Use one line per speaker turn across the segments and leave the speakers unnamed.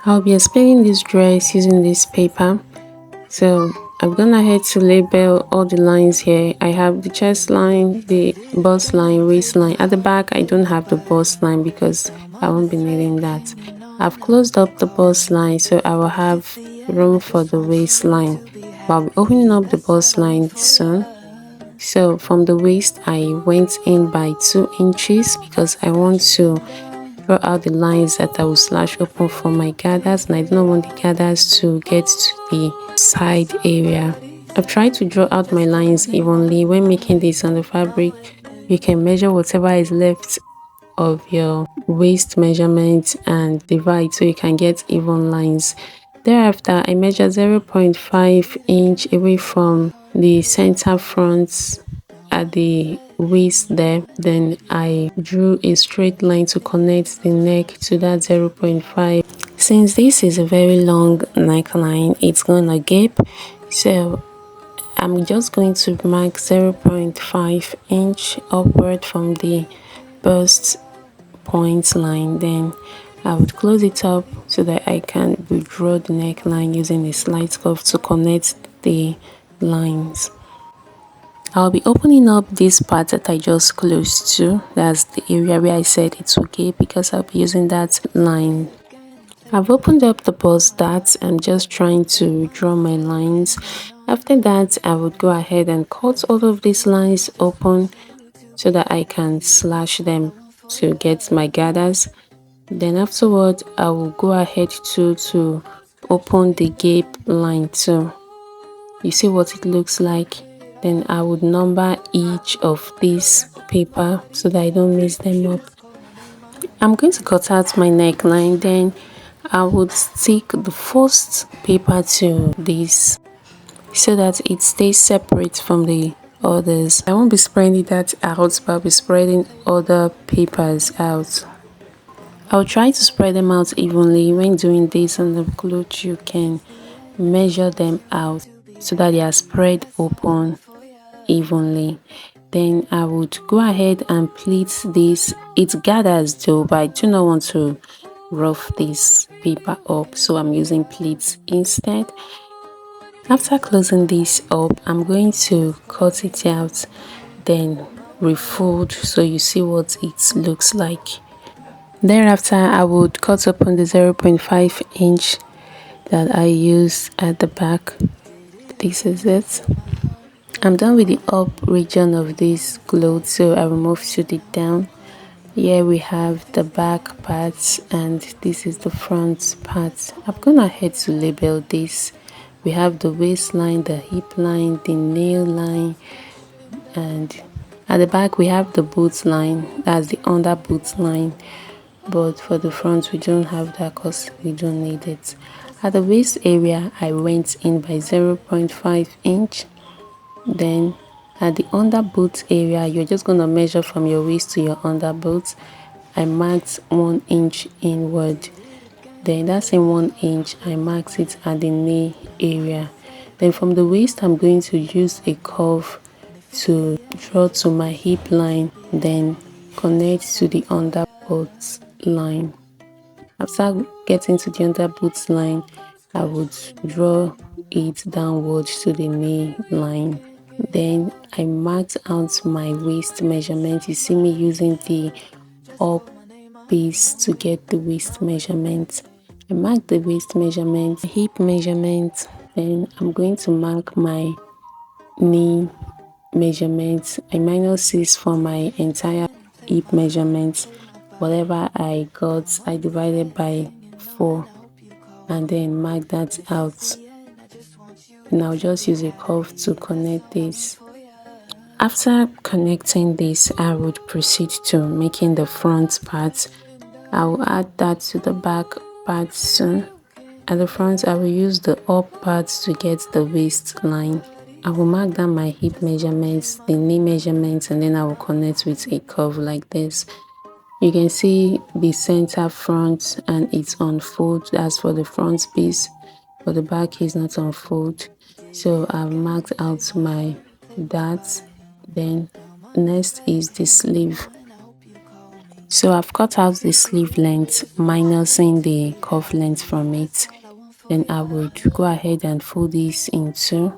I'll be explaining this dress using this paper. So I've gone ahead to label all the lines here. I have the chest line, the bust line, waistline. At the back, I don't have the bust line because I won't be needing that. I've closed up the bust line, so I will have room for the waistline. But I'll be opening up the bust line soon. So from the waist, I went in by 2 inches because I want to draw out the lines that I will slash open for my gathers, and I do not want the gathers to get to the side area. I've tried to draw out my lines evenly. When making this on the fabric, you can measure whatever is left of your waist measurement and divide so you can get even lines. Thereafter, I measure 0.5 inch away from the center front at the waist there. Then I drew a straight line to connect the neck to that 0.5. Since this is a very long neckline, it's gonna gape, so I'm just going to mark 0.5 inch upward from the bust point line. Then I would close it up so that I can withdraw the neckline using a slight curve to connect the lines. I'll be opening up this part that I just closed to. That's the area where I said it's okay because I'll be using that line. I've opened up the bust dart. I'm just trying to draw my lines. After that, I would go ahead and cut all of these lines open so that I can slash them to get my gathers. Then afterward, I will go ahead to open the gape line too. You see what it looks like. Then I would number each of these paper so that I don't mix them up. I'm going to cut out my neckline. Then I would stick the first paper to this so that it stays separate from the others. I won't be spreading that out, but I'll be spreading other papers out. I'll try to spread them out evenly. When doing this on the cloth, you can measure them out so that they are spread open evenly. Then I would go ahead and pleat this. It gathers though, but I do not want to rough this paper up, so I'm using pleats instead. After closing this up, I'm going to cut it out, then refold so you see what it looks like. Thereafter, I would cut open the 0.5 inch that I used at the back. This is it. I'm done with the up region of this cloth, so I will move to the down. Here we have the back parts and this is the front part. I've gone ahead to label this. We have the waistline, the hip line, the nail line, and at the back we have the boot line. That's the under boot line, but for the front we don't have that because we don't need it. At the waist area, I went in by 0.5 inch. Then at the under boot area, you're just going to measure from your waist to your under boot. I marked 1 inch inward. Then that same 1 inch, I marked it at the knee area. Then from the waist, I'm going to use a curve to draw to my hip line, then connect to the under boot line. After getting to the under boot line, I would draw it downwards to the knee line. Then I marked out my waist measurement. You see me using the up piece to get the waist measurement. I marked the waist measurement, hip measurement, then I'm going to mark my knee measurement. I minus 6 for my entire hip measurement. Whatever I got, I divided by 4 and then mark that out. Now just use a curve to connect this. After connecting this, I would proceed to making the front part. I will add that to the back part soon. At the front, I will use the up part to get the waistline. I will mark down my hip measurements, the knee measurements, and then I will connect with a curve like this. You can see the center front and it's on fold. That's for the front piece, but the back is not on fold. So I've marked out my darts. Then next is the sleeve. So I've cut out the sleeve length, minusing the cuff length from it. Then I would go ahead and fold this in two.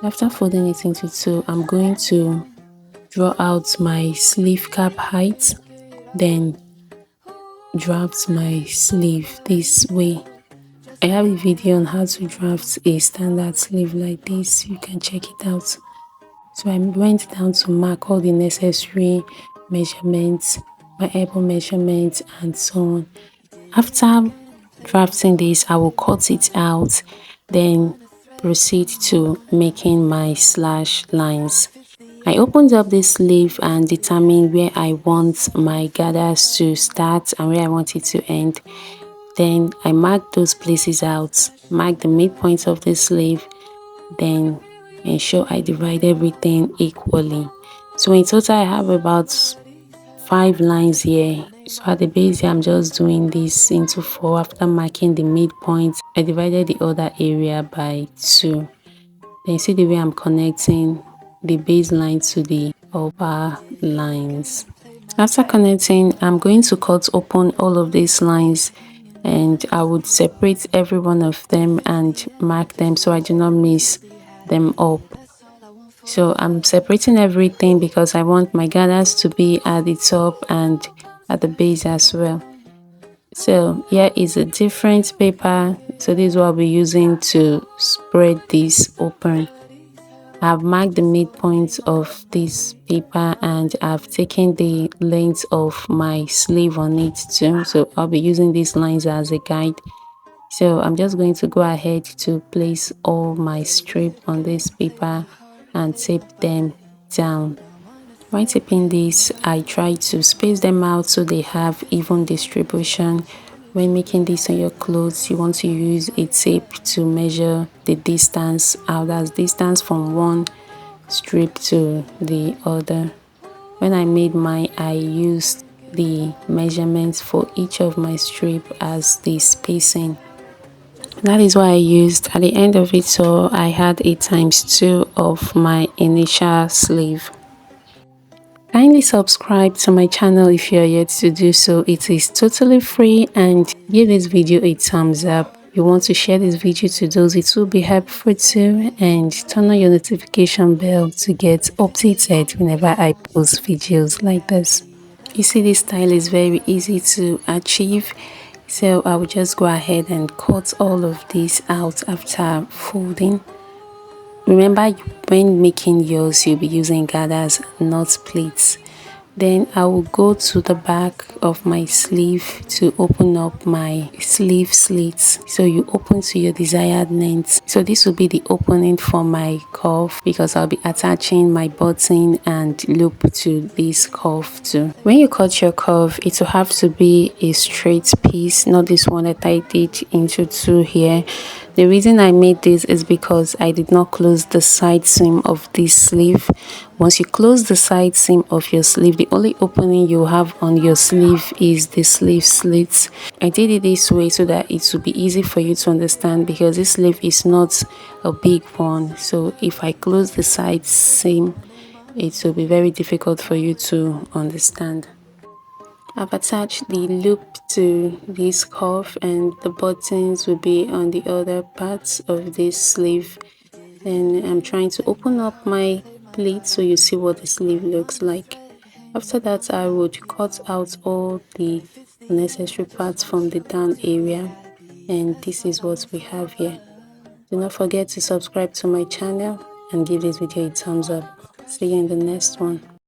After folding it into two, I'm going to draw out my sleeve cap height, then draft my sleeve this way. I have a video on how to draft a standard sleeve like this. You can check it out. So I went down to mark all the necessary measurements, my elbow measurements, and so on. After drafting this, I will cut it out, then proceed to making my slash lines. I opened up this sleeve and determined where I want my gathers to start and where I want it to end. Then I marked those places out, mark the midpoint of the sleeve, then ensure I divide everything equally. So in total, I have about 5 lines here. So at the base here, I'm just doing this into 4. After marking the midpoint, I divided the other area by 2. Then see the way I'm connecting the base line to the upper lines. After connecting, I'm going to cut open all of these lines, and I would separate every one of them and mark them so I do not mix them up. So I'm separating everything because I want my gathers to be at the top and at the base as well. So here is a different paper. So this is what I'll be using to spread this open. I've marked the midpoint of this paper and I've taken the length of my sleeve on it too. So I'll be using these lines as a guide. So I'm just going to go ahead to place all my strip on this paper and tape them down. While taping this, I try to space them out so they have even distribution. When making this on your clothes, you want to use a tape to measure the distance out, that's distance from one strip to the other. When I made mine, I used the measurements for each of my strip as the spacing. That is what I used. At the end of it, so I had a ×2 of my initial sleeve. Kindly subscribe to my channel if you are yet to do so. It is totally free, and give this video a thumbs up. You want to share this video to those it will be helpful to, and turn on your notification bell to get updated whenever I post videos like this. You see, this style is very easy to achieve, so I will just go ahead and cut all of this out after folding. Remember, when making yours, you'll be using gathers, not pleats. Then I will go to the back of my sleeve to open up my sleeve slits. So you open to your desired length. So this will be the opening for my cuff because I'll be attaching my button and loop to this cuff too. When you cut your cuff, it will have to be a straight piece, not this one that I did into 2 here. The reason I made this is because I did not close the side seam of this sleeve. Once you close the side seam of your sleeve, the only opening you have on your sleeve is the sleeve slits. I did it this way so that it will be easy for you to understand, because this sleeve is not a big one. So if I close the side seam, it will be very difficult for you to understand. I've attached the loop to this cuff, and the buttons will be on the other parts of this sleeve. Then I'm trying to open up my pleat so you see what the sleeve looks like. After that, I would cut out all the necessary parts from the down area, and this is what we have here. Do not forget to subscribe to my channel and give this video a thumbs up. See you in the next one.